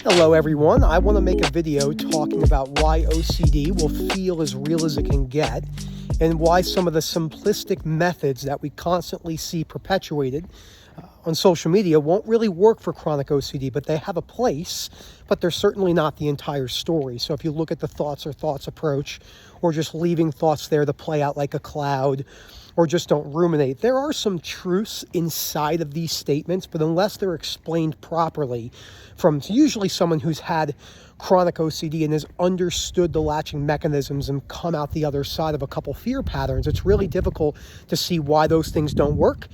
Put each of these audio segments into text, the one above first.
Hello everyone, I want to make a video talking about why OCD will feel as real as it can get and why some of the simplistic methods that we constantly see perpetuated on social media won't really work for chronic OCD, but they have a place, but they're certainly not the entire story. So if you look at the thoughts approach, or just leaving thoughts there to play out like a cloud, or just don't ruminate, there are some truths inside of these statements, but unless they're explained properly from usually someone who's had chronic OCD and has understood the latching mechanisms and come out the other side of a couple fear patterns, it's really difficult to see why those things don't work.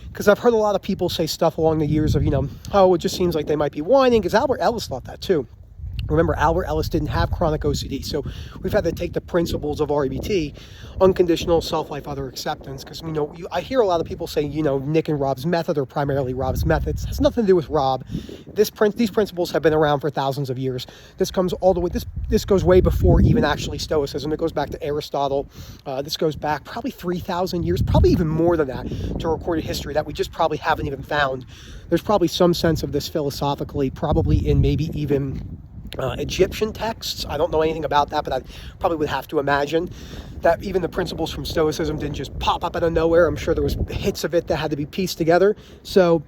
Because I've heard a lot of people say stuff along the years of, oh, it just seems like they might be whining, because Albert Ellis thought that too. Remember, Albert Ellis didn't have chronic OCD, so we've had to take the principles of REBT, unconditional self-life other acceptance, because, I hear a lot of people say, Nick and Rob's method, or primarily Rob's methods. It has nothing to do with Rob. These principles have been around for thousands of years. This comes all the way, this goes way before even actually Stoicism. It goes back to Aristotle. This goes back probably 3,000 years, probably even more than that, to recorded history that we just probably haven't even found. There's probably some sense of this philosophically, probably in maybe even Egyptian texts. I don't know anything about that, but I probably would have to imagine that even the principles from Stoicism didn't just pop up out of nowhere. I'm sure there was hits of it that had to be pieced together. So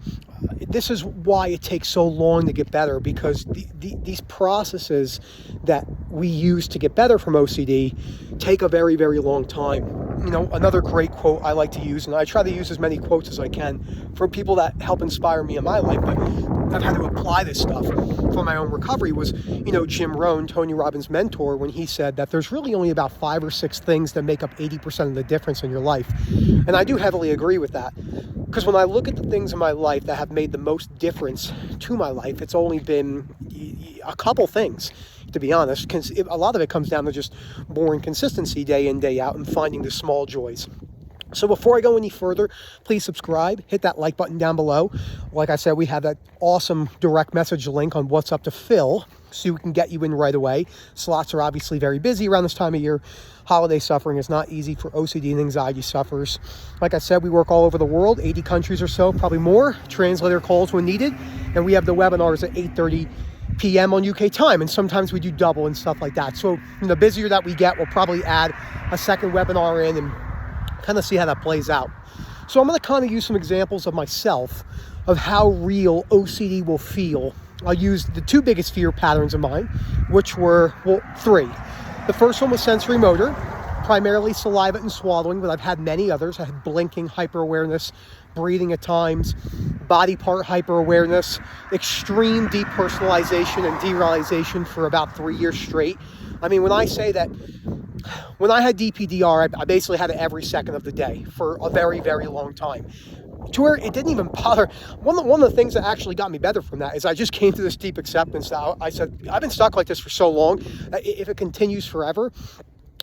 this is why it takes so long to get better, because these processes that we use to get better from OCD take a very, very long time. Another great quote I like to use, and I try to use as many quotes as I can from people that help inspire me in my life, but I've had to apply this stuff for my own recovery, was, Jim Rohn, Tony Robbins' mentor, when he said that there's really only about 5 or 6 things that make up 80% of the difference in your life. And I do heavily agree with that, because when I look at the things in my life that have made the most difference to my life, it's only been a couple things, to be honest. A lot of it comes down to just boring consistency day in, day out, and finding the small joys. So before I go any further, please subscribe, hit that like button down below. Like I said, we have that awesome direct message link on What's Up to Phil, so we can get you in right away. Slots are obviously very busy around this time of year. Holiday suffering is not easy for OCD and anxiety sufferers. Like I said, we work all over the world, 80 countries or so, probably more. Translator calls when needed. And we have the webinars at 8:30 p.m. on UK time, and sometimes we do double and stuff like that. So the busier that we get, we'll probably add a second webinar in and kind of see how that plays out. So I'm going to kind of use some examples of myself of how real OCD will feel. I'll use the 2 biggest fear patterns of mine, which were, 3. The first one was sensory motor, primarily saliva and swallowing, but I've had many others. I had blinking, hyper-awareness, breathing at times, body part hyper-awareness, extreme depersonalization and derealization for about 3 years straight. I mean, when I say that, when I had DPDR, I basically had it every second of the day for a very, very long time, to where it didn't even bother. One of the things that actually got me better from that is I just came to this deep acceptance that I said, I've been stuck like this for so long that if it continues forever,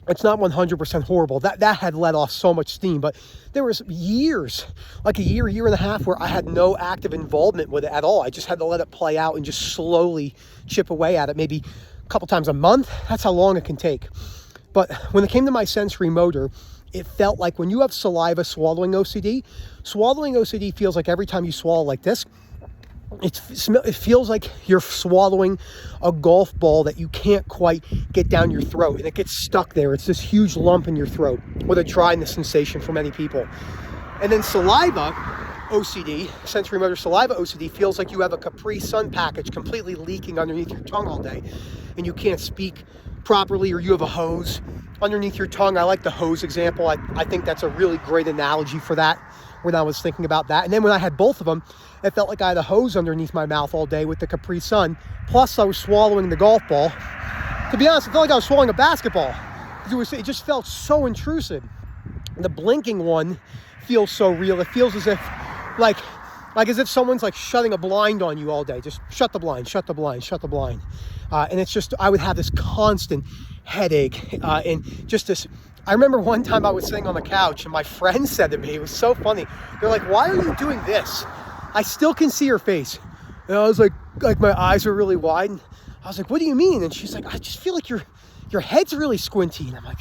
it's not 100% horrible. That had let off so much steam, but there was years, like a year and a half, where I had no active involvement with it at all. I just had to let it play out and just slowly chip away at it, maybe a couple times a month. That's how long it can take. But when it came to my sensory motor, it felt like when you have saliva swallowing OCD feels like every time you swallow like this, it feels like you're swallowing a golf ball that you can't quite get down your throat, and it gets stuck there. It's this huge lump in your throat, with a dryness sensation for many people. And then saliva OCD, sensory motor saliva OCD, feels like you have a Capri Sun package completely leaking underneath your tongue all day, and you can't speak properly, or you have a hose underneath your tongue. I like the hose example. I think that's a really great analogy for that when I was thinking about that. And then when I had both of them, it felt like I had a hose underneath my mouth all day with the Capri Sun, plus I was swallowing the golf ball. To be honest, it felt like I was swallowing a basketball. It just felt so intrusive. The blinking one feels so real. It feels as if like as if someone's like shutting a blind on you all day. Just shut the blind, shut the blind, shut the blind. And it's just, I would have this constant headache and just this. I remember one time I was sitting on the couch and my friend said to me, it was so funny, they're like, "Why are you doing this?" I still can see her face. And I was like my eyes were really wide. And I was like, "What do you mean?" And she's like, "I just feel like your head's really squinty." And I'm like,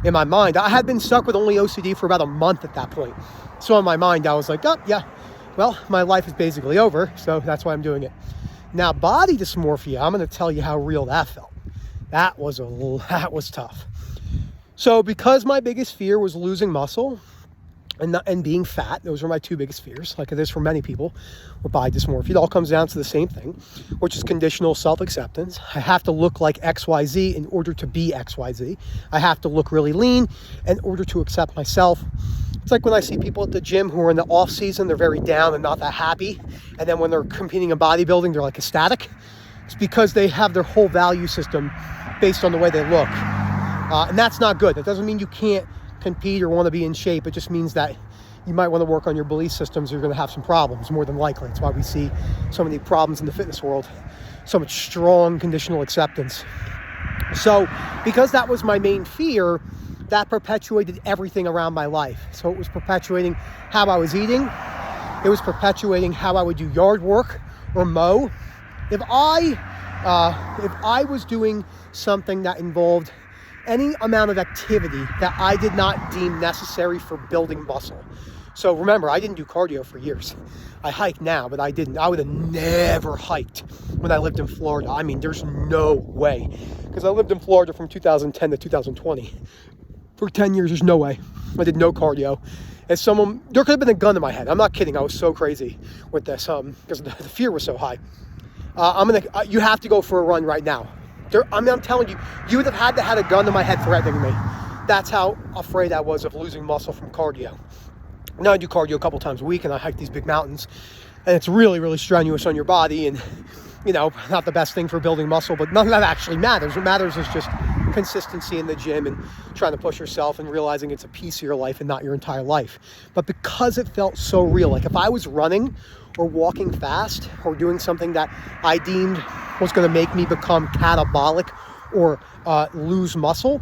in my mind, I had been stuck with only OCD for about a month at that point. So in my mind, I was like, "Oh, yeah, well, my life is basically over, so that's why I'm doing it." Now, body dysmorphia, I'm going to tell you how real that felt. That was tough. So because my biggest fear was losing muscle and being fat, those were my two biggest fears, like it is for many people with body dysmorphia. It all comes down to the same thing, which is conditional self-acceptance. I have to look like XYZ in order to be XYZ. I have to look really lean in order to accept myself. It's like when I see people at the gym who are in the off season, they're very down and not that happy. And then when they're competing in bodybuilding, they're like ecstatic. It's because they have their whole value system based on the way they look. And that's not good. That doesn't mean you can't compete or want to be in shape. It just means that you might want to work on your belief systems, or you're going to have some problems, more than likely. That's why we see so many problems in the fitness world, so much strong conditional acceptance. So because that was my main fear, that perpetuated everything around my life. So it was perpetuating how I was eating. It was perpetuating how I would do yard work or mow. If I was doing something that involved any amount of activity that I did not deem necessary for building muscle. So remember, I didn't do cardio for years. I hike now, but I didn't. I would have never hiked when I lived in Florida. I mean, there's no way. Because I lived in Florida from 2010 to 2020. For 10 years, there's no way. I did no cardio. As someone, there could have been a gun in my head. I'm not kidding. I was so crazy with this because the fear was so high. You have to go for a run right now. I'm telling you, you would have had to have a gun to my head threatening me. That's how afraid I was of losing muscle from cardio. Now I do cardio a couple times a week, and I hike these big mountains, and it's really, really strenuous on your body, and not the best thing for building muscle, but none of that actually matters. What matters is just consistency in the gym and trying to push yourself and realizing it's a piece of your life and not your entire life. But because it felt so real, like if I was running or walking fast or doing something that I deemed was going to make me become catabolic or lose muscle,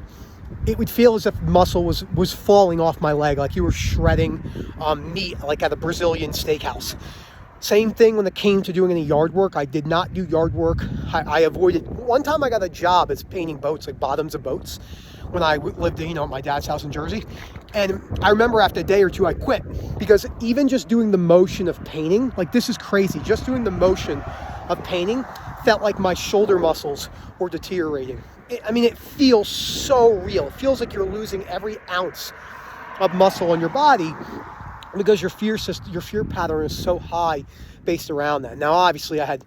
it would feel as if muscle was falling off my leg, like you were shredding meat, like at a Brazilian steakhouse. Same thing when it came to doing any yard work. I did not do yard work. I avoided. One time I got a job as painting boats, like bottoms of boats, when I lived at my dad's house in Jersey. And I remember after a day or two, I quit because even just doing the motion of painting, like this is crazy, just doing the motion of painting felt like my shoulder muscles were deteriorating. It feels so real. It feels like you're losing every ounce of muscle on your body because your fear pattern is so high based around that. Now, obviously, I had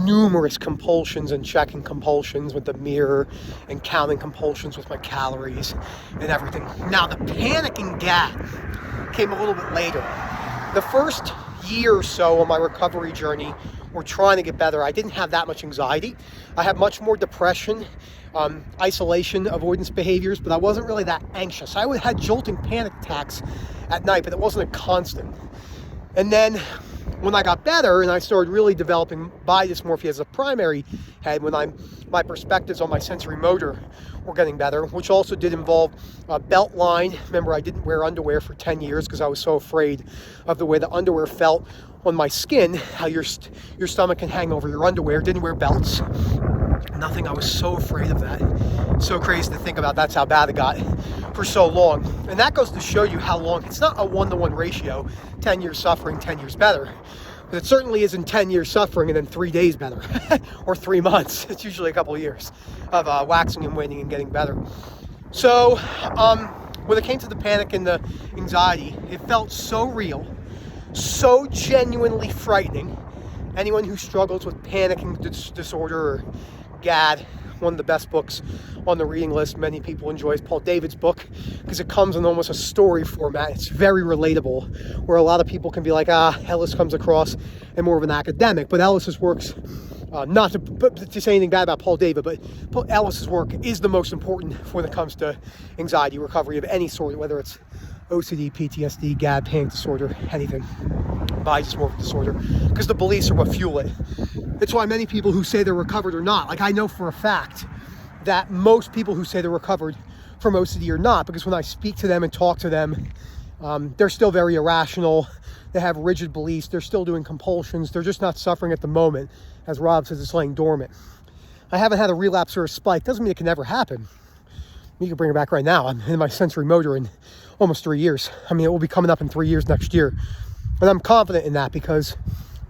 numerous compulsions and checking compulsions with the mirror and counting compulsions with my calories and everything. Now, the panic and gag came a little bit later. The first year or so on my recovery journey, or trying to get better, I didn't have that much anxiety. I had much more depression, isolation, avoidance behaviors, but I wasn't really that anxious. I had jolting panic attacks at night, but it wasn't a constant. And then when I got better and I started really developing body dysmorphia as a primary head, when my perspectives on my sensory motor were getting better, which also did involve a belt line. Remember, I didn't wear underwear for 10 years because I was so afraid of the way the underwear felt on my skin, how your stomach can hang over your underwear. Didn't wear belts. Nothing. I was so afraid of that. So crazy to think about. That's how bad it got for so long. And that goes to show you how long. It's not a 1-to-1 ratio, 10 years suffering, 10 years better. But it certainly isn't 10 years suffering and then 3 days better or 3 months. It's usually a couple of years of waxing and waning and getting better. So when it came to the panic and the anxiety, it felt so real, so genuinely frightening. Anyone who struggles with panicking disorder or GAD, one of the best books on the reading list many people enjoy is Paul David's book, because it comes in almost a story format. It's very relatable, where a lot of people can be like, Ellis comes across and more of an academic, but Ellis's works, not to say anything bad about Paul David, but Ellis's work is the most important when it comes to anxiety recovery of any sort, whether it's OCD, PTSD, GAD, panic disorder, anything, body dysmorphic disorder, because the beliefs are what fuel it. It's why many people who say they're recovered are not. Like, I know for a fact that most people who say they're recovered from OCD are not, because when I speak to them and talk to them, they're still very irrational. They have rigid beliefs. They're still doing compulsions. They're just not suffering at the moment. As Rob says, it's laying dormant. I haven't had a relapse or a spike. Doesn't mean it can never happen. You can bring it back right now. I'm in my sensory motor in almost 3 years. It will be coming up in 3 years next year. And I'm confident in that because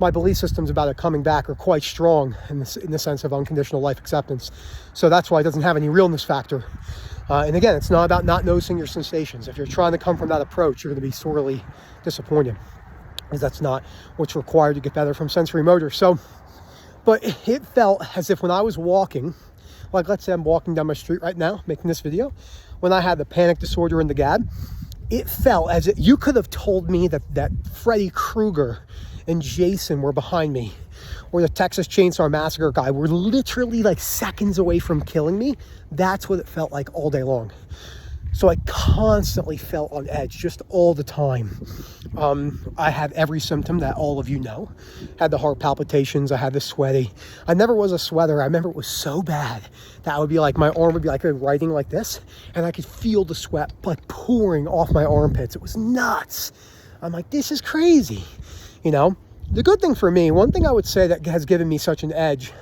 my belief systems about it coming back are quite strong in the sense of unconditional life acceptance. So that's why it doesn't have any realness factor. And again, it's not about not noticing your sensations. If you're trying to come from that approach, you're going to be sorely disappointed, because that's not what's required to get better from sensory motor. So, but it felt as if when I was walking, like let's say I'm walking down my street right now, making this video, when I had the panic disorder and the gab, it felt as if you could have told me that Freddy Krueger and Jason were behind me, or the Texas Chainsaw Massacre guy were literally like seconds away from killing me. That's what it felt like all day long. So I constantly felt on edge, just all the time. I had every symptom that all of you know. Had the heart palpitations, I had the sweaty. I never was a sweater. I remember it was so bad that I would be like, my arm would be like writing like this, and I could feel the sweat like pouring off my armpits. It was nuts. I'm like, this is crazy, you know? The good thing for me, one thing I would say that has given me such an edge,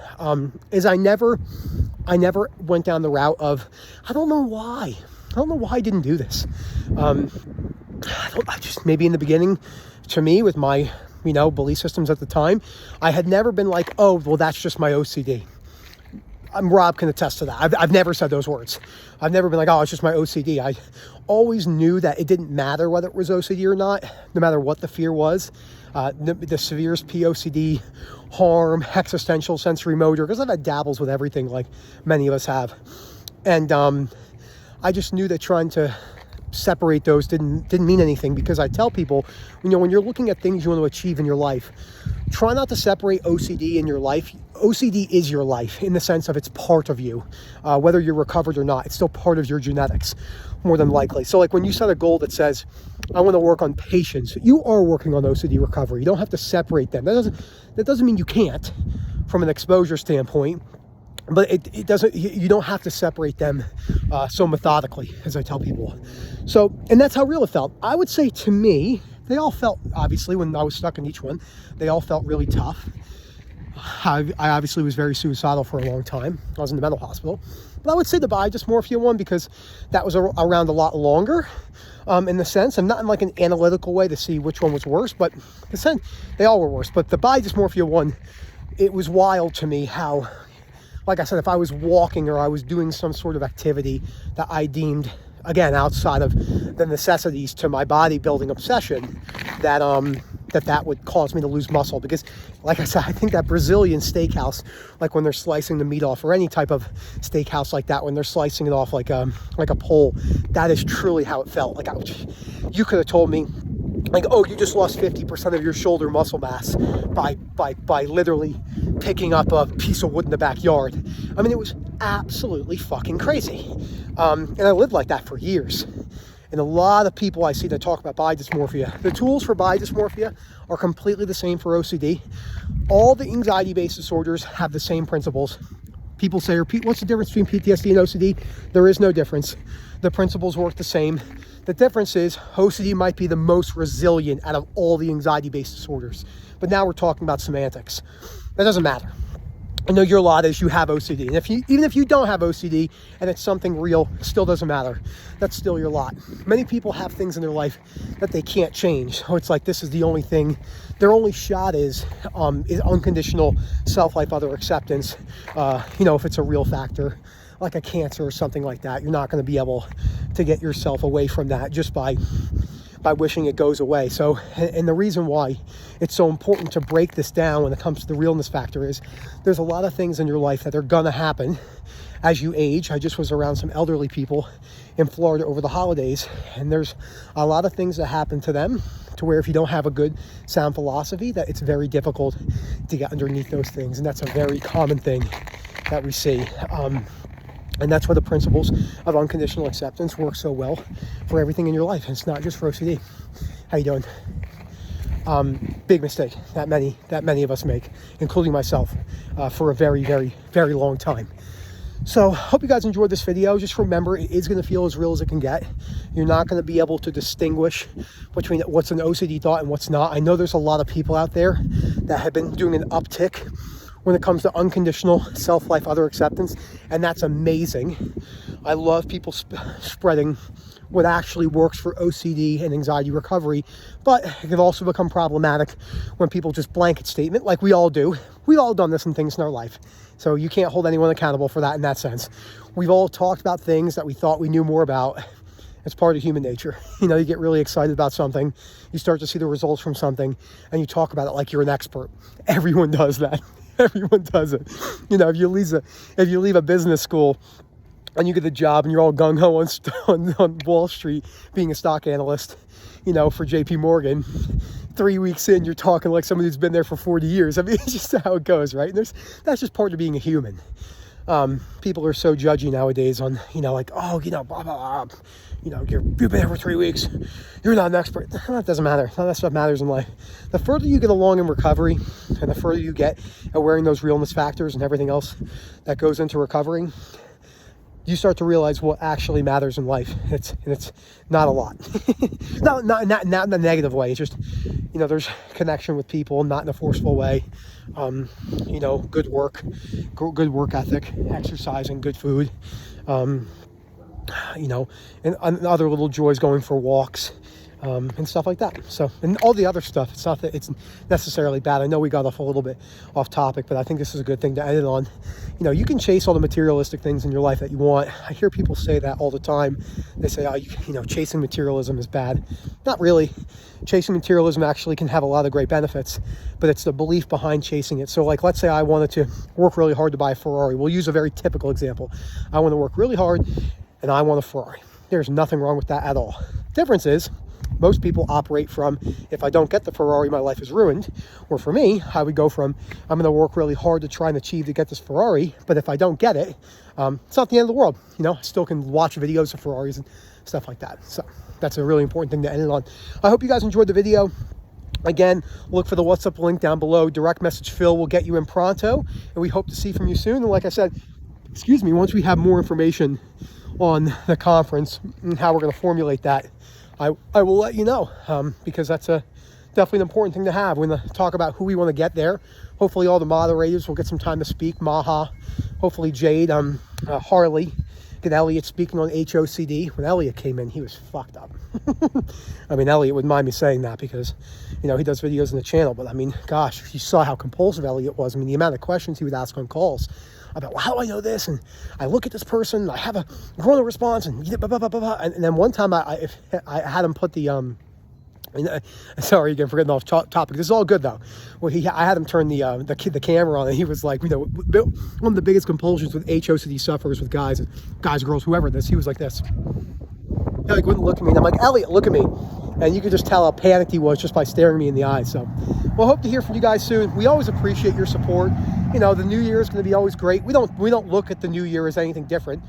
is I never went down the route of, I don't know why I didn't do this. I just, maybe in the beginning, to me, with my, belief systems at the time, I had never been like, oh, well, that's just my OCD. Rob can attest to that. I've never said those words. I've never been like, oh, it's just my OCD. I always knew that it didn't matter whether it was OCD or not, no matter what the fear was. The severest POCD, harm, existential, sensory motor, because I've had dabbles with everything like many of us have. And I just knew that trying to separate those didn't mean anything, because I tell people, when you're looking at things you want to achieve in your life, try not to separate OCD in your life. OCD is your life in the sense of it's part of you. Whether you're recovered or not, it's still part of your genetics, more than likely. So like when you set a goal that says, I want to work on patience, you are working on OCD recovery. You don't have to separate them. That doesn't mean you can't from an exposure standpoint, but it doesn't, you don't have to separate them so methodically, as I tell people. So, and that's how real it felt. I would say to me, they all felt, obviously, when I was stuck in each one, they all felt really tough. I obviously was very suicidal for a long time. I was in the mental hospital. But I would say the body dysmorphia one, because that was around a lot longer, in the sense, I'm not in like an analytical way to see which one was worse, but the sense, they all were worse. But the body dysmorphia one, it was wild to me how, like I said, if I was walking or I was doing some sort of activity that I deemed, again, outside of the necessities to my bodybuilding obsession, that would cause me to lose muscle. Because, like I said, I think that Brazilian steakhouse, like when they're slicing the meat off, or any type of steakhouse like that, when they're slicing it off like a pole, that is truly how it felt. Like you could have told me, like, oh, you just lost 50% of your shoulder muscle mass by literally picking up a piece of wood in the backyard. I mean, it was absolutely fucking crazy. And I lived like that for years. And a lot of people I see that talk about body dysmorphia, the tools for body dysmorphia are completely the same for OCD. All the anxiety-based disorders have the same principles. People say, what's the difference between PTSD and OCD? There is no difference. The principles work the same. The difference is OCD might be the most resilient out of all the anxiety-based disorders. But now we're talking about semantics. That doesn't matter. I know your lot is you have OCD. And even if you don't have OCD and it's something real, it still doesn't matter. That's still your lot. Many people have things in their life that they can't change. So it's like, this is the only thing. Their only shot is unconditional self-life, other acceptance. If it's a real factor, like a cancer or something like that, you're not going to be able to get yourself away from that just by wishing it goes away. So, and the reason why it's so important to break this down when it comes to the realness factor is there's a lot of things in your life that are gonna happen as you age. I just was around some elderly people in Florida over the holidays, and there's a lot of things that happen to them to where if you don't have a good sound philosophy, that it's very difficult to get underneath those things. And that's a very common thing that we see. And that's where the principles of unconditional acceptance work so well for everything in your life. And it's not just for OCD. How you doing? Big mistake that many of us make, including myself, for a very, very, very long time. So hope you guys enjoyed this video. Just remember, it is going to feel as real as it can get. You're not going to be able to distinguish between what's an OCD thought and what's not. I know there's a lot of people out there that have been doing an uptick when it comes to unconditional self-life, other acceptance, and that's amazing. I love people spreading what actually works for OCD and anxiety recovery. But it can also become problematic when people just blanket statement, like we all do. We've all done this in things in our life. So you can't hold anyone accountable for that in that sense. We've all talked about things that we thought we knew more about. It's part of human nature. You know, you get really excited about something, you start to see the results from something, and you talk about it like you're an expert. Everyone does that. Everyone does it. You know, if you leave a business school and you get a job and you're all gung-ho on Wall Street being a stock analyst, you know, for JP Morgan, 3 weeks in, you're talking like somebody who's been there for 40 years. I mean, it's just how it goes, right? And that's just part of being a human. People are so judgy nowadays on, you know, like, oh, you know, blah, blah, blah. You know, you've been here for 3 weeks. You're not an expert. That doesn't matter. None of that stuff matters in life. The further you get along in recovery and the further you get at wearing those realness factors and everything else that goes into recovering, you start to realize what actually matters in life. It's not a lot. not in a negative way. It's just, you know, there's connection with people, not in a forceful way. You know, good work ethic, exercising, good food. You know, and other little joys, going for walks, and stuff like that. So, and all the other stuff, it's not that it's necessarily bad. I know we got off a little bit off topic, but I think this is a good thing to end it on. You know, you can chase all the materialistic things in your life that you want. I hear people say that all the time. They say, oh, you know, chasing materialism is bad. Not really. Chasing materialism actually can have a lot of great benefits, but it's the belief behind chasing it. So like, let's say I wanted to work really hard to buy a Ferrari. We'll use a very typical example. I want to work really hard and I want a Ferrari. There's nothing wrong with that at all. Difference is, most people operate from, if I don't get the Ferrari, my life is ruined. Or for me, I would go from, I'm going to work really hard to try and achieve to get this Ferrari, but if I don't get it, it's not the end of the world. You know, I still can watch videos of Ferraris and stuff like that. So that's a really important thing to end it on. I hope you guys enjoyed the video. Again, look for the WhatsApp link down below. Direct message Phil will get you in pronto, and we hope to see from you soon. And like I said, excuse me, once we have more information on the conference and how we're going to formulate that, I will let you know, because that's definitely an important thing to have. We're going to talk about who we want to get there. Hopefully all the moderators will get some time to speak. Maha, hopefully Jade, Harley, get Elliot speaking on HOCD. When Elliot came in, he was fucked up. I mean, Elliot wouldn't mind me saying that because, you know, he does videos on the channel. But I mean, gosh, you saw how compulsive Elliot was. I mean, the amount of questions he would ask on calls about, well, how do I know this? And I look at this person, I have a corona response, and blah, blah, blah, blah, blah. And then one time I had him put the, sorry again for getting off topic. This is all good though. Well, I had him turn the camera on, and he was like, you know, one of the biggest compulsions with HOCD sufferers with guys, girls, whoever this, he was like this. He like wouldn't look at me, and I'm like, Elliot, look at me. And you could just tell how panicked he was just by staring me in the eyes. So, well, hope to hear from you guys soon. We always appreciate your support. You know, the new year is going to be always great. We don't look at the new year as anything different.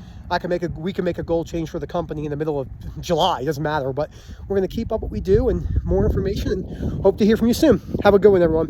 We can make a goal change for the company in the middle of July. It doesn't matter, but we're going to keep up what we do and more information, and hope to hear from you soon. Have a good one, everyone.